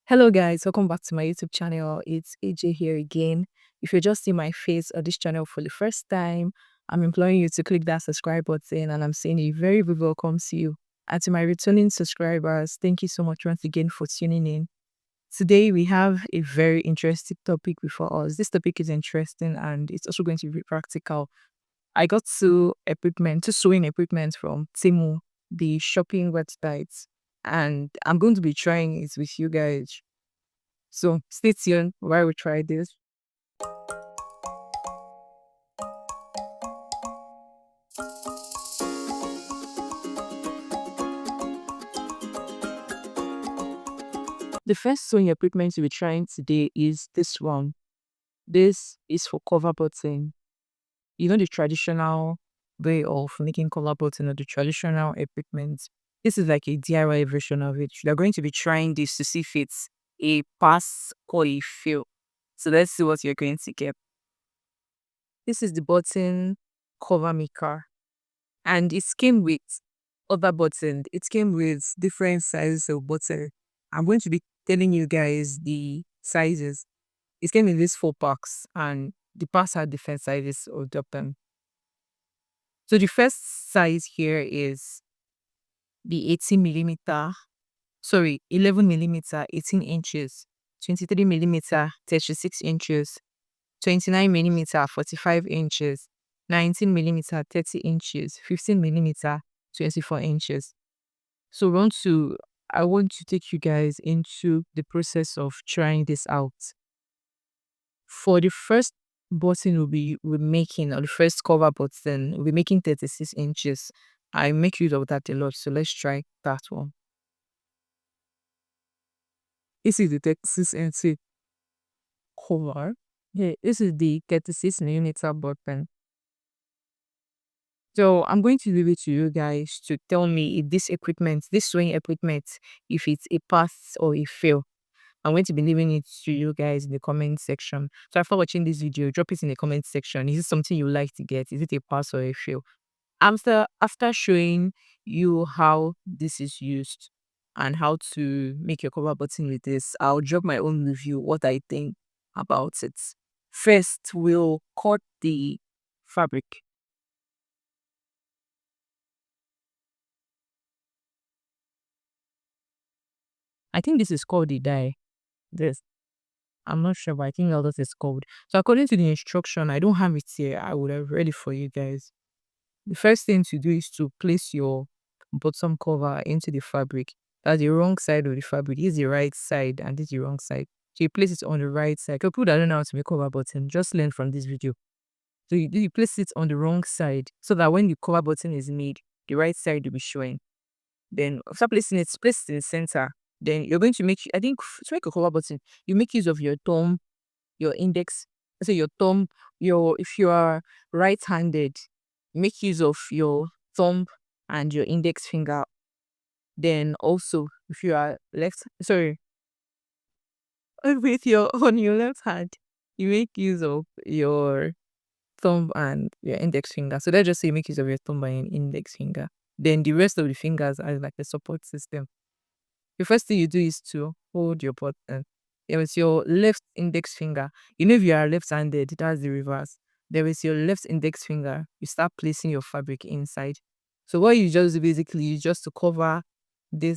Hello guys, welcome back to my YouTube channel. It's AJ here again. If you're just seeing my face on this channel for the first time, I'm imploring you to click that subscribe button and I'm saying a very big welcome to you. And to my returning subscribers, thank you so much once again for tuning in. Today we have a very interesting topic before us. This topic is interesting and it's also going to be practical. I got two sewing equipment from Temu, the shopping website, and I'm going to be trying it with you guys. So stay tuned while we try this. The first sewing equipment we'll be trying today is this one. This is for cover button. You know the traditional way of making cover button or the traditional equipment. This is like a DIY version of it. We're going to be trying this to see if it's a pass or a fail. So let's see what you're going to get. This is the button cover maker. And it came with other buttons. It came with different sizes of button. I'm going to be telling you guys the sizes. It came in these 4 packs and the packs had different sizes of the button. So the first size here is the 11 millimeter, 18 inches, 23 millimeter, 36 inches, 29 millimeter, 45 inches, 19 millimeter, 30 inches, 15 millimeter, 24 inches. So I want to take you guys into the process of trying this out. For the first button we're making, or the first cover button, we'll be making 36 inches. I make use of that a lot, so let's try that one. This is the 36 inch cover. Yeah, this is the 36 millimeter button. So I'm going to leave it to you guys to tell me if this sewing equipment, if it's a pass or a fail. I'm going to be leaving it to you guys in the comment section. So after watching this video, drop it in the comment section. Is it something you like to get? Is it a pass or a fail? After showing you how this is used and how to make your cover button with this, I'll drop my own review, what I think about it. First, we'll cut the fabric. I think this is called the dye. This. I'm not sure, but I think all this is called. So according to the instruction, I don't have it here. I would have read it for you guys. The first thing to do is to place your bottom cover into the fabric. That's the wrong side of the fabric. This is the right side and this is the wrong side. So you place it on the right side. For people that don't know how to make cover button, just learn from this video. So you place it on the wrong side so that when the cover button is made, the right side will be showing. Then after placing it, place it in the center. Then you're going to I think to make a cover button, you make use of your thumb, your index, so your thumb, if you are right-handed, make use of your thumb and your index finger. Then also if you are with your on your left hand, you make use of your thumb and your index finger. So let's just say you make use of your thumb and your index finger. Then the rest of the fingers are like a support system. The first thing you do is to hold your button. There is your left index finger. You know, if you are left-handed, that's the reverse. There is your left index finger. You start placing your fabric inside. So what you just do basically is just to cover the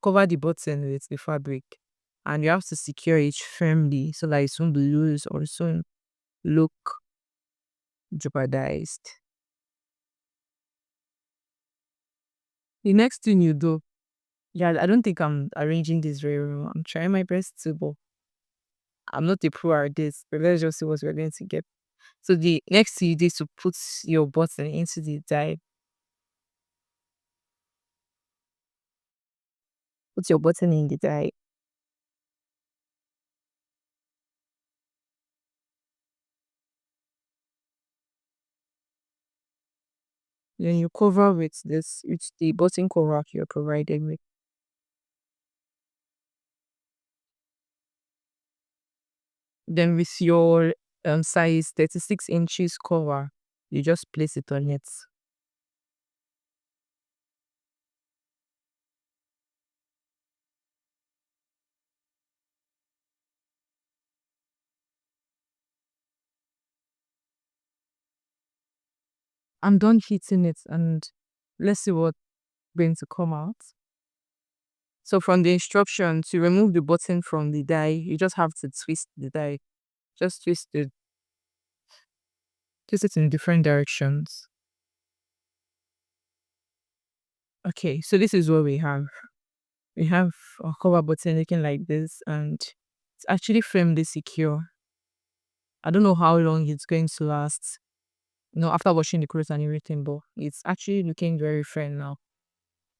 button with the fabric. And you have to secure it firmly so that it won't be loose or soon look jeopardized. The next thing you do, yeah, I don't think I'm arranging this very well. I'm trying my best to, but I'm not a pro at this, but let's just see what we're going to get. So the next thing you do is to put your button into the dye. Put your button in the dye. Then you cover with the button cover you're provided with. Then with your size 36 inches cover, you just place it on it. I'm done heating it, and let's see what's going to come out. So from the instruction to remove the button from the die, you just have to twist the die. Just twist it in different directions. Okay, so this is what we have. We have a cover button looking like this, and it's actually firmly secure. I don't know how long it's going to last, after washing the clothes and everything, but it's actually looking very firm now.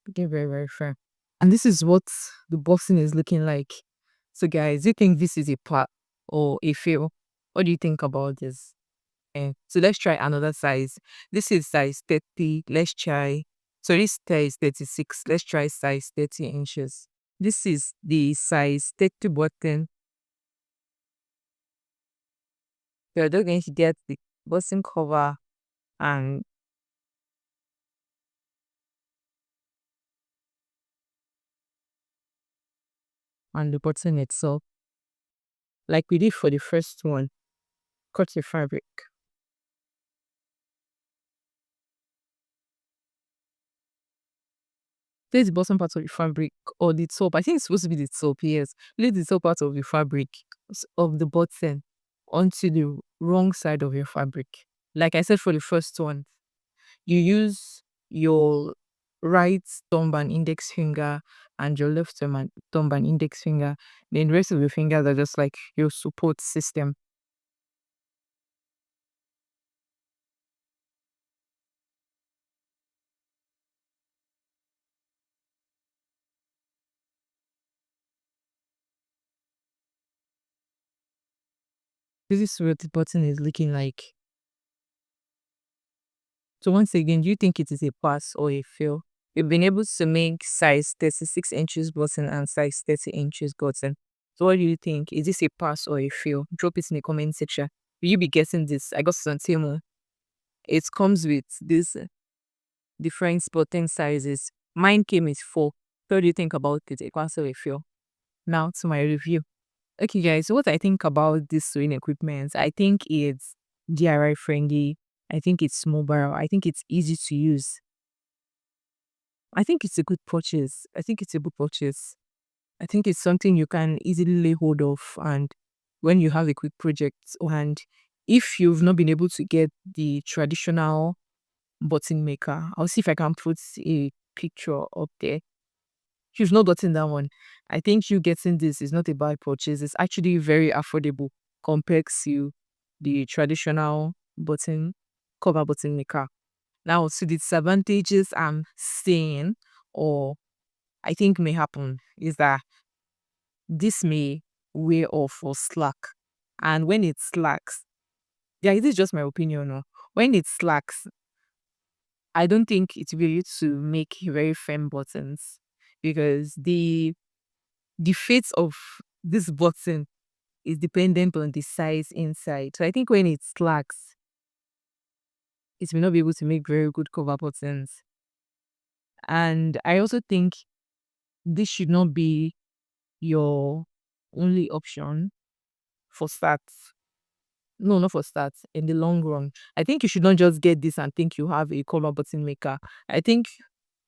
Looking very, very firm. And this is what the boxing is looking like. So guys, do you think this is a part or a fail? What do you think about this? So let's try another size. This is size 30. Let's try. So this size 36. Let's try size 30 inches. This is the size 30 button. You're just going to get the button cover and the button itself, like we did for the first one. Cut your fabric. Place the bottom part of the fabric or the top. I think it's supposed to be the top, yes. Place the top part of the fabric of the button onto the wrong side of your fabric. Like I said for the first one, you use your right thumb and index finger and your left thumb and index finger. Then the rest of your fingers are just like your support system. This is what the button is looking like. So once again, do you think it is a pass or a fail? We've been able to make size 36 inches button and size 30 inches button. So what do you think? Is this a pass or a fail? Drop it in the comment section. Will you be getting this? I got it on Temu. It comes with these different button sizes. Mine came with 4. What do you think about it? A pass or a fail? Now to my review. Okay guys, so what I think about this sewing equipment, I think it's DIY friendly. I think it's mobile. I think it's easy to use. I think it's a good purchase. I think it's a good purchase. I think it's something you can easily lay hold of, and when you have a quick project, and if you've not been able to get the traditional button maker, I'll see if I can put a picture up there. If you've not gotten that one, I think you getting this is not a bad purchase. It's actually very affordable compared to the traditional button cover button maker. Now, to the disadvantages I'm seeing, or I think may happen, is that this may wear off or slack. And when it slacks, yeah, this is just my opinion. No? When it slacks, I don't think it will be able to make very firm buttons, because the fate of this button is dependent on the size inside. So I think when it slacks, it will not be able to make very good cover buttons. And I also think this should not be your only option for starts. No, not for starts. In the long run, I think you should not just get this and think you have a cover button maker. I think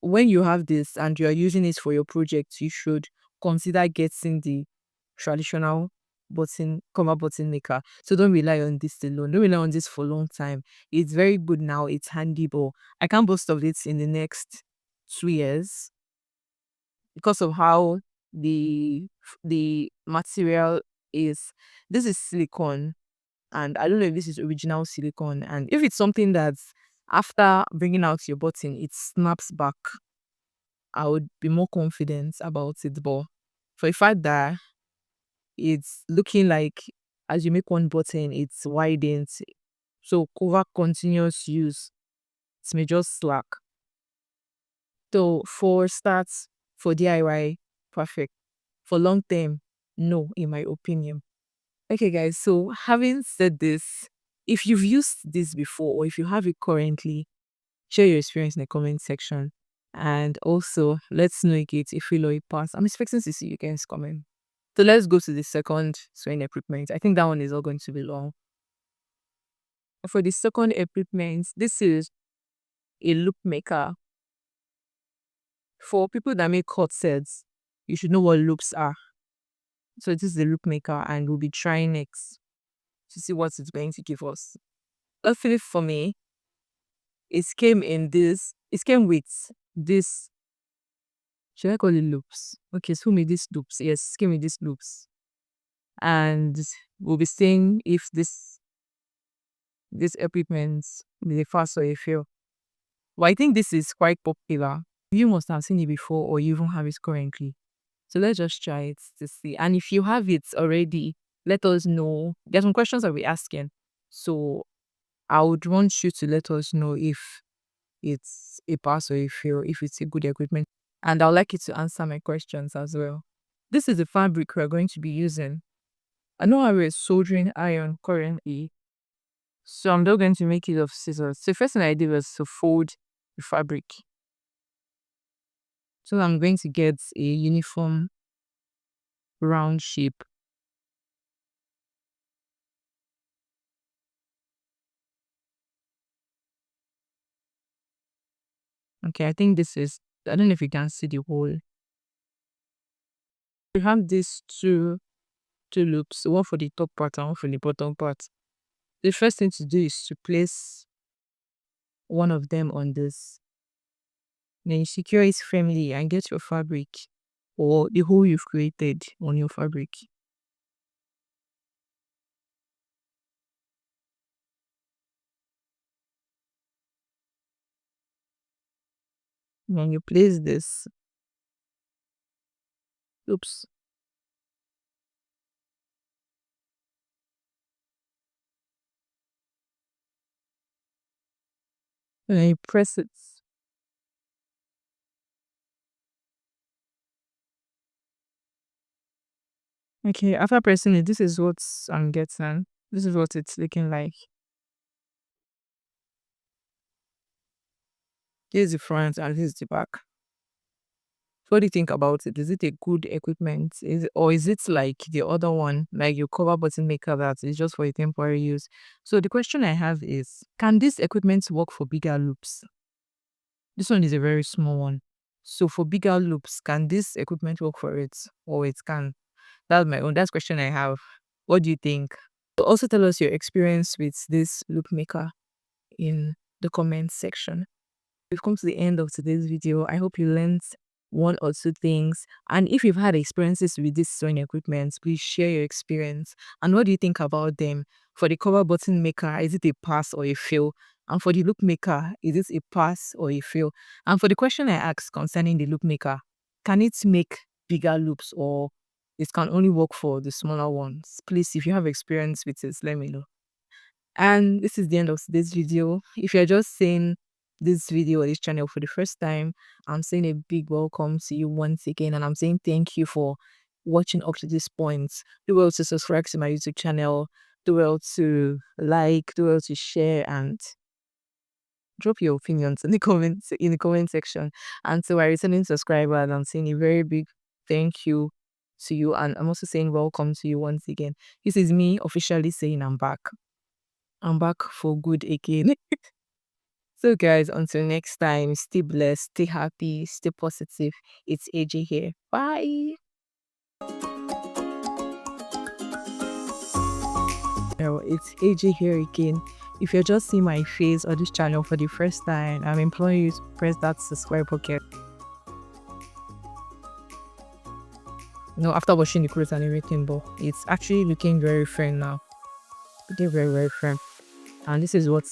when you have this and you are using it for your project, you should consider getting the traditional button cover button maker. So don't rely on this alone. Don't rely on this for a long time. It's very good now. It's handy, but I can't boast of it in the next 2 years because of how the material is. This is silicone, and I don't know if this is original silicone. And if it's something that's after bringing out your button, it snaps back, I would be more confident about it. But for a fact that it's looking like as you make one button, it's widened. So over continuous use, it may just slack. So for starts, for DIY, perfect. For long term, no, in my opinion. Okay, guys. So having said this, if you've used this before or if you have it currently, share your experience in the comment section. And also, let's know if you feel or it pass. I'm expecting to see you guys comment. So let's go to the second sewing equipment. I think that one is all going to be long. For the second equipment, this is a loop maker. For people that make cut sets, you should know what loops are. So this is the loop maker, and we'll be trying next to see what it's going to give us. Luckily for me, it came with this, should I call it loops? Okay, so who made these loops? Yes, it came with these loops. And we'll be seeing if this equipment is a fast or a fail. But I think this is quite popular. You must have seen it before, or you even have it currently. So let's just try it to see. And if you have it already, let us know. There's some questions I'll be asking. So I would want you to let us know if it's a pass or a fail, if it's a good equipment. And I'd like you to answer my questions as well. This is the fabric we're going to be using. I know I was soldering iron currently, so I'm not going to make use of scissors. So the first thing I did was to fold the fabric. So I'm going to get a uniform round shape. Okay, I think this is, I don't know if you can see the hole. We have these two loops, one for the top part and one for the bottom part. The first thing to do is to place one of them on this. Then you secure it firmly and get your fabric or the hole you've created on your fabric. Then you place this. Oops. And then you press it. Okay, after pressing it, this is what I'm getting. This is what it's looking like. Here's the front and here's the back. What do you think about it? Is it a good equipment? Or is it like the other one, like your cover button maker that is just for a temporary use? So the question I have is, can this equipment work for bigger loops? This one is a very small one. So for bigger loops, can this equipment work for it? Or it can? That's my own. That's the question I have. What do you think? Also tell us your experience with this loop maker in the comment section. We've come to the end of today's video. I hope you learned one or two things. And if you've had experiences with this sewing equipment, please share your experience. And what do you think about them? For the cover button maker, is it a pass or a fail? And for the loop maker, is it a pass or a fail? And for the question I asked concerning the loop maker, can it make bigger loops or it can only work for the smaller ones? Please, if you have experience with it, let me know. And this is the end of today's video. If you're just seeing this video or this channel for the first time, I'm saying a big welcome to you once again. And I'm saying thank you for watching up to this point. Do well to subscribe to my YouTube channel. Do well to like, do well to share, and drop your opinions in the comment section. And to our returning subscribers, I'm saying a very big thank you to you. And I'm also saying welcome to you once again. This is me officially saying I'm back. I'm back for good again. So, guys, until next time, stay blessed, stay happy, stay positive. It's AJ here. Bye. It's AJ here again. If you're just seeing my face on this channel for the first time, I'm imploring you to press that subscribe button. After washing the clothes and everything, but it's actually looking very firm now. Looking very, very firm. And this is what